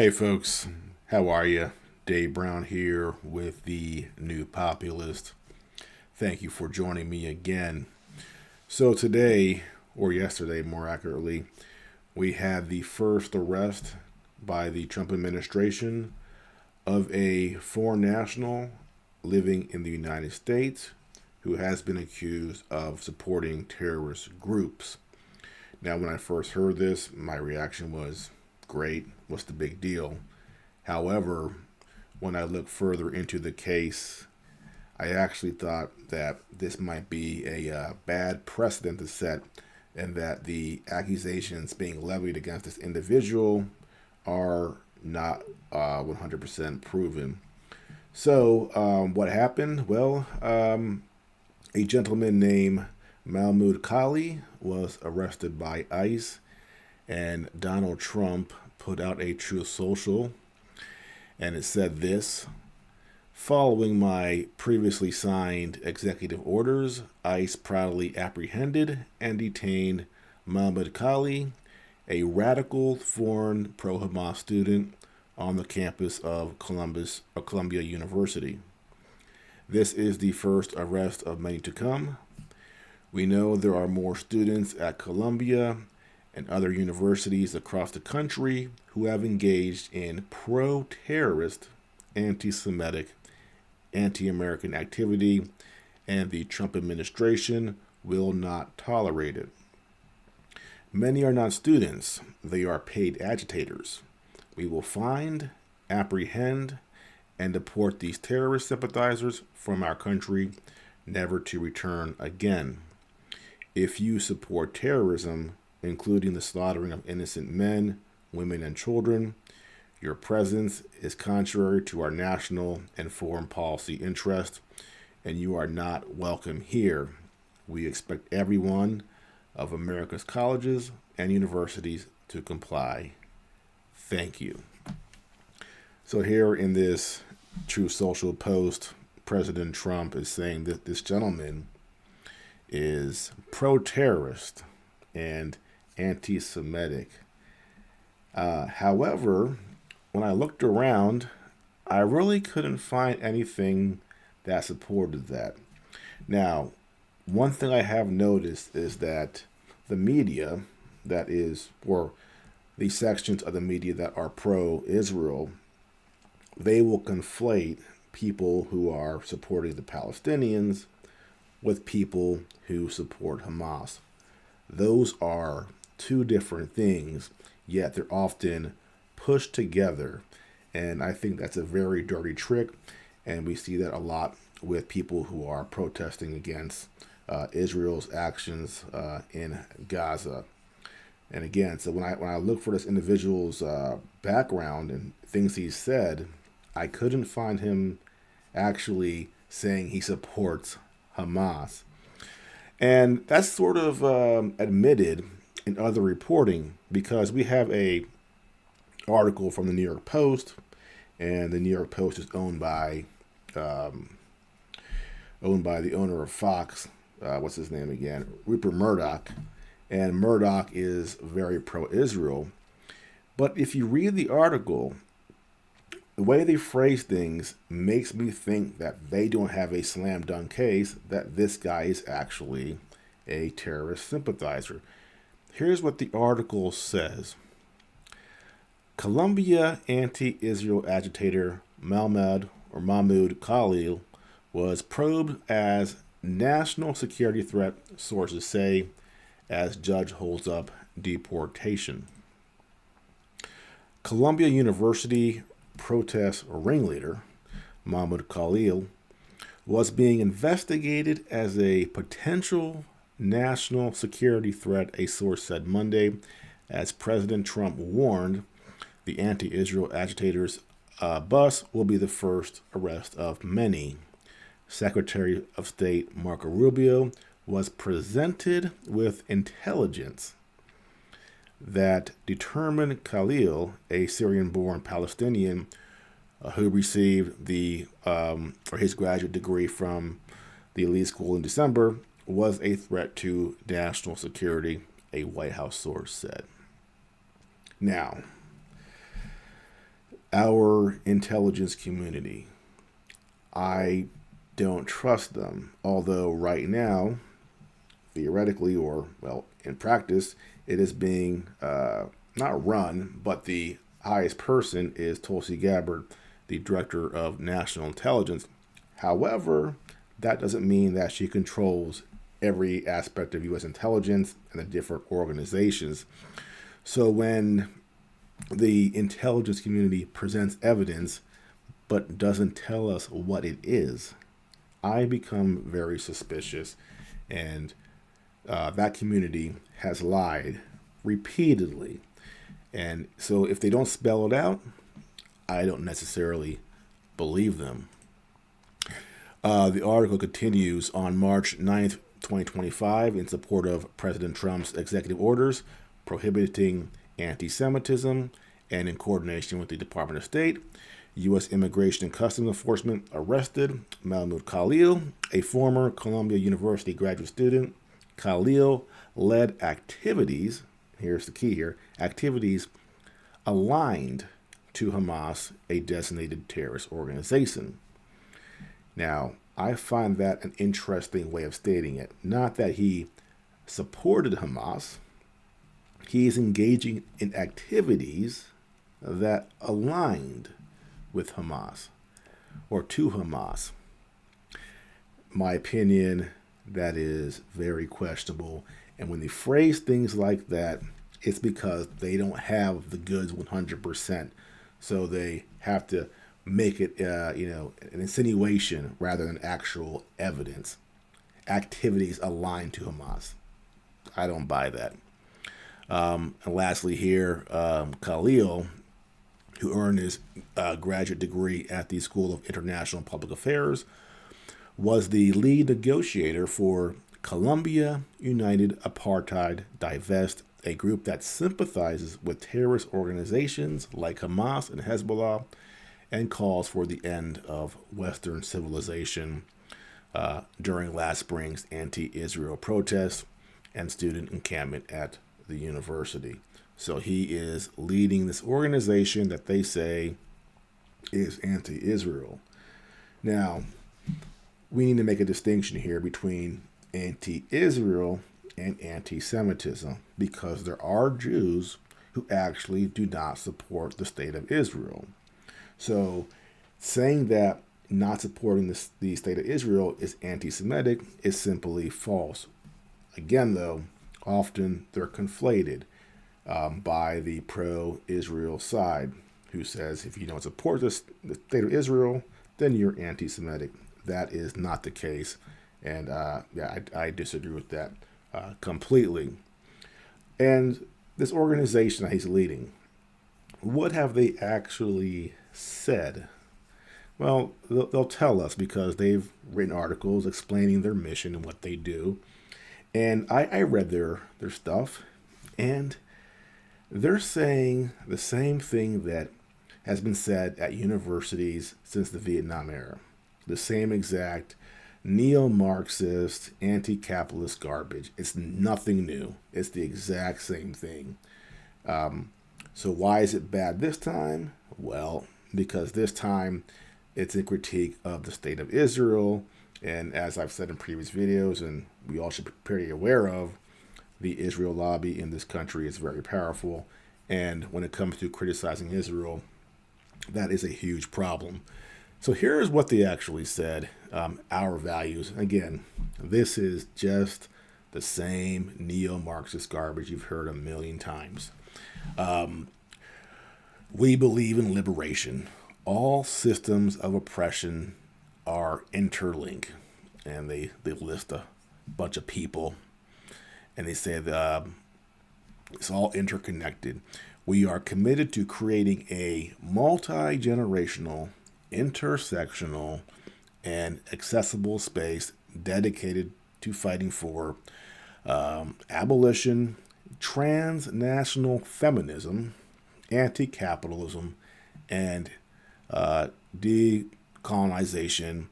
Hey folks, how are you? Dave Brown here with the New Populist. Thank you for joining me again. So today, or yesterday more accurately, we had the first arrest by the Trump administration of a foreign national living in the United States who has been accused of supporting terrorist groups. Now, when I first heard this, my reaction was, great, what's the big deal? However, when I looked further into the case, I actually thought that this might be a bad precedent to set, and that the accusations being levied against this individual are not 100% proven. So, what happened? Well, a gentleman named Mahmoud Kali was arrested by ICE, and Donald Trump put out a Truth Social, and it said this: following my previously signed executive orders, ICE proudly apprehended and detained Mahmoud Kali, a radical foreign pro-Hamas student on the campus of Columbia University. This is the first arrest of many to come. We know there are more students at Columbia and other universities across the country who have engaged in pro-terrorist, anti-Semitic, anti-American activity, and the Trump administration will not tolerate it. Many are not students, they are paid agitators. We will find, apprehend, and deport these terrorist sympathizers from our country, never to return again. If you support terrorism, including the slaughtering of innocent men, women, and children, your presence is contrary to our national and foreign policy interests, and you are not welcome here. We expect everyone of America's colleges and universities to comply. Thank you. So here in this Truth Social post, President Trump is saying that this gentleman is pro-terrorist and anti-Semitic. However, when I looked around, I really couldn't find anything that supported that. Now, one thing I have noticed is that the media, that is, or the sections of the media that are pro-Israel, they will conflate people who are supporting the Palestinians with people who support Hamas. Those are two different things, yet they're often pushed together. And I think that's a very dirty trick. And we see that a lot with people who are protesting against Israel's actions in Gaza. And again, so when I look for this individual's background and things he said, I couldn't find him actually saying he supports Hamas. And that's sort of admitted in other reporting, because we have a article from the New York Post, and the New York Post is owned by the owner of Fox. What's his name again? Rupert Murdoch. And Murdoch is very pro-Israel. But if you read the article, the way they phrase things makes me think that they don't have a slam dunk case that this guy is actually a terrorist sympathizer. Here's what the article says. Columbia anti-Israel agitator Mahmoud Khalil was probed as national security threat, sources say, as judge holds up deportation. Columbia University protest ringleader Mahmoud Khalil was being investigated as a potential national security threat, a source said Monday, as President Trump warned the anti-Israel agitators' bus will be the first arrest of many. Secretary of State Marco Rubio was presented with intelligence that determined Khalil, a Syrian-born Palestinian who received his graduate degree from the elite school in December, was a threat to national security, a White House source said. Now, Our intelligence community, I don't trust them. Although right now, theoretically or, well, in practice, it is being not run, but the highest person is Tulsi Gabbard, the director of national intelligence. However, that doesn't mean that she controls every aspect of U.S. intelligence and the different organizations. So when the intelligence community presents evidence but doesn't tell us what it is, I become very suspicious. And that community has lied repeatedly. And so if they don't spell it out, I don't necessarily believe them. The article continues on March 9th, 2025, in support of President Trump's executive orders prohibiting anti-Semitism, and in coordination with the Department of State, U.S. Immigration and Customs Enforcement arrested Mahmoud Khalil, a former Columbia University graduate student. Khalil led activities, here's the key here, activities aligned to Hamas, a designated terrorist organization. Now, I find that an interesting way of stating it. Not that he supported Hamas. He is engaging in activities that aligned with Hamas or to Hamas. My opinion, that is very questionable. And when they phrase things like that, it's because they don't have the goods 100%. So they have to make it, an insinuation rather than actual evidence. Activities aligned to Hamas. I don't buy that. And lastly here, Khalil, who earned his graduate degree at the School of International Public Affairs, was the lead negotiator for Columbia United Apartheid Divest, a group that sympathizes with terrorist organizations like Hamas and Hezbollah and calls for the end of Western civilization during last spring's anti-Israel protests and student encampment at the university. So he is leading this organization that they say is anti-Israel. Now, we need to make a distinction here between anti-Israel and anti-Semitism, because there are Jews who actually do not support the state of Israel. So saying that not supporting the state of Israel is anti-Semitic is simply false. Again, though, often they're conflated by the pro-Israel side, who says if you don't support the state of Israel, then you're anti-Semitic. That is not the case. And I disagree with that completely. And this organization that he's leading, what have they actually said? Well, they'll tell us because they've written articles explaining their mission and what they do. And I read their stuff, and they're saying the same thing that has been said at universities since the Vietnam era. The same exact neo-Marxist, anti-capitalist garbage. It's nothing new. It's the exact same thing. So why is it bad this time? Well, because this time it's a critique of the state of Israel. And as I've said in previous videos, and we all should be pretty aware of, the Israel lobby in this country is very powerful. And when it comes to criticizing Israel, that is a huge problem. So here's what they actually said, our values. Again, this is just the same neo-Marxist garbage you've heard a million times. We believe in liberation. All systems of oppression are interlinked. And they list a bunch of people. And they say that it's all interconnected. We are committed to creating a multi-generational, intersectional, and accessible space dedicated to fighting for abolition, transnational feminism, anti-capitalism, and decolonization,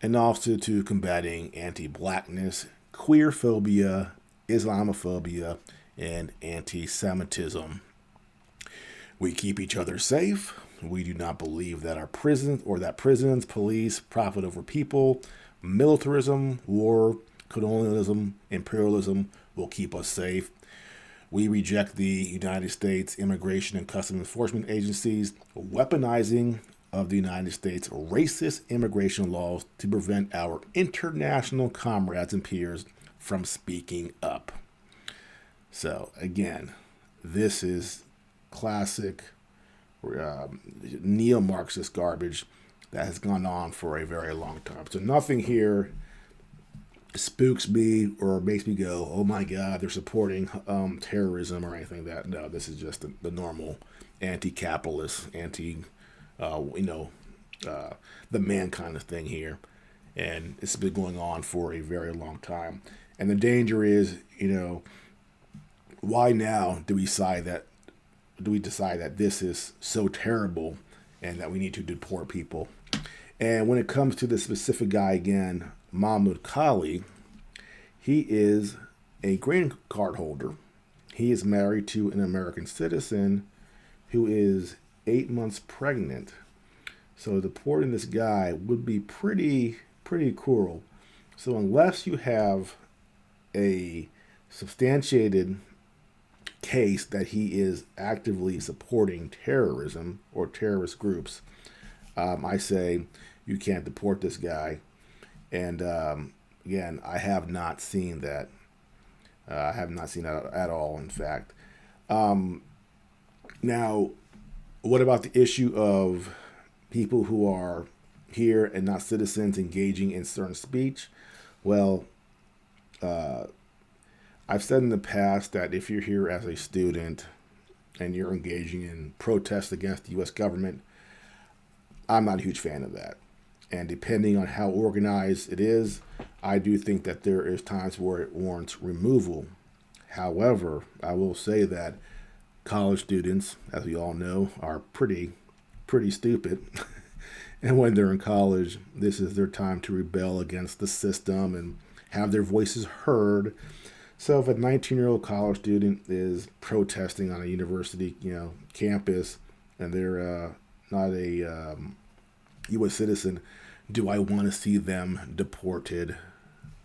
and also to combating anti-blackness, queerphobia, Islamophobia, and anti-Semitism. We keep each other safe. We do not believe that our prisons or that prisons, police profit over people. Militarism, war, colonialism, imperialism will keep us safe. We reject the United States Immigration and Customs Enforcement agencies weaponizing of the United States racist immigration laws to prevent our international comrades and peers from speaking up. So again, this is classic neo-Marxist garbage that has gone on for a very long time. So nothing here spooks me or makes me go, oh my God, they're supporting terrorism or anything like that. No, this is just the normal anti-capitalist, the man kind of thing here. And it's been going on for a very long time. And the danger is, why now do we decide that this is so terrible and that we need to deport people? And when it comes to the specific guy again, Mahmoud Kali, he is a green card holder. He is married to an American citizen who is 8 months pregnant. So deporting this guy would be pretty cruel. So unless you have a substantiated case that he is actively supporting terrorism or terrorist groups, I say you can't deport this guy. And again, I have not seen that. I have not seen that at all, in fact. Now, what about the issue of people who are here and not citizens engaging in certain speech? Well, I've said in the past that if you're here as a student and you're engaging in protests against the U.S. government, I'm not a huge fan of that. And depending on how organized it is, I do think that there is times where it warrants removal. However, I will say that college students, as we all know, are pretty stupid. And when they're in college, this is their time to rebel against the system and have their voices heard. So if a 19-year-old college student is protesting on a university, campus, and they're not a U.S. citizen, do I want to see them deported?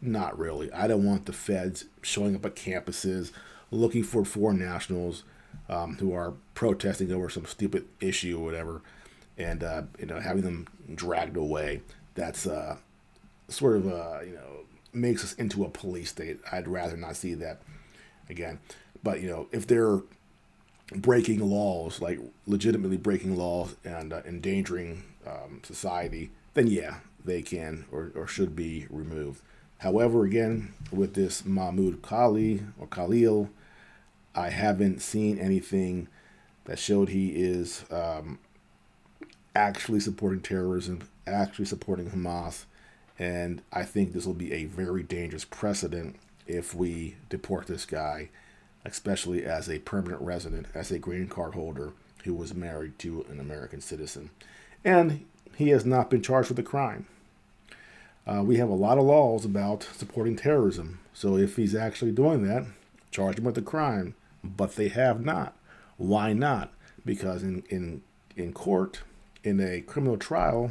Not really. I don't want the feds showing up at campuses looking for foreign nationals who are protesting over some stupid issue or whatever, and having them dragged away. That's sort of makes us into a police state. I'd rather not see that again. But if they're breaking laws, like legitimately breaking laws and endangering society, then yeah, they can or should be removed. However, again, with this Mahmoud Kali or Khalil, I haven't seen anything that showed he is actually supporting terrorism, actually supporting Hamas. And I think this will be a very dangerous precedent if we deport this guy, especially as a permanent resident, as a green card holder who was married to an American citizen. And he has not been charged with a crime. We have a lot of laws about supporting terrorism. So if he's actually doing that, charge him with a crime. But they have not. Why not? Because in court, in a criminal trial,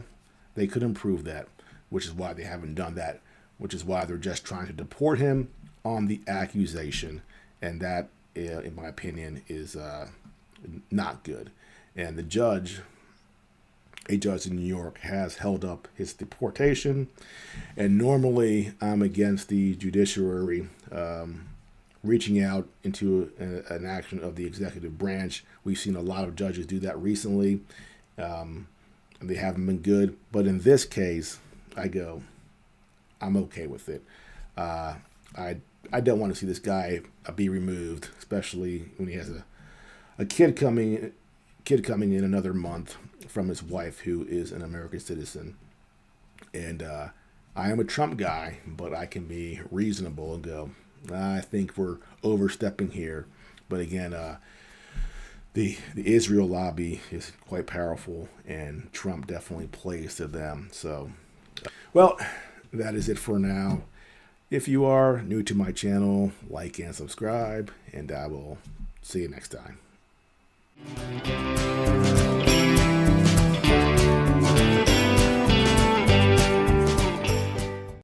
they couldn't prove that, which is why they haven't done that, which is why they're just trying to deport him on the accusation. And that, in my opinion, is not good. And a judge in New York has held up his deportation. And normally I'm against the judiciary reaching out into an action of the executive branch. We've seen a lot of judges do that recently. And they haven't been good. But in this case, I'm okay with it. I don't want to see this guy be removed, especially when he has a kid coming in another month from his wife, who is an American citizen. And I am a Trump guy, but I can be reasonable and go, I think we're overstepping here. But again, the Israel lobby is quite powerful, and Trump definitely plays to them. So, well, that is it for now. If you are new to my channel, like and subscribe, and I will see you next time.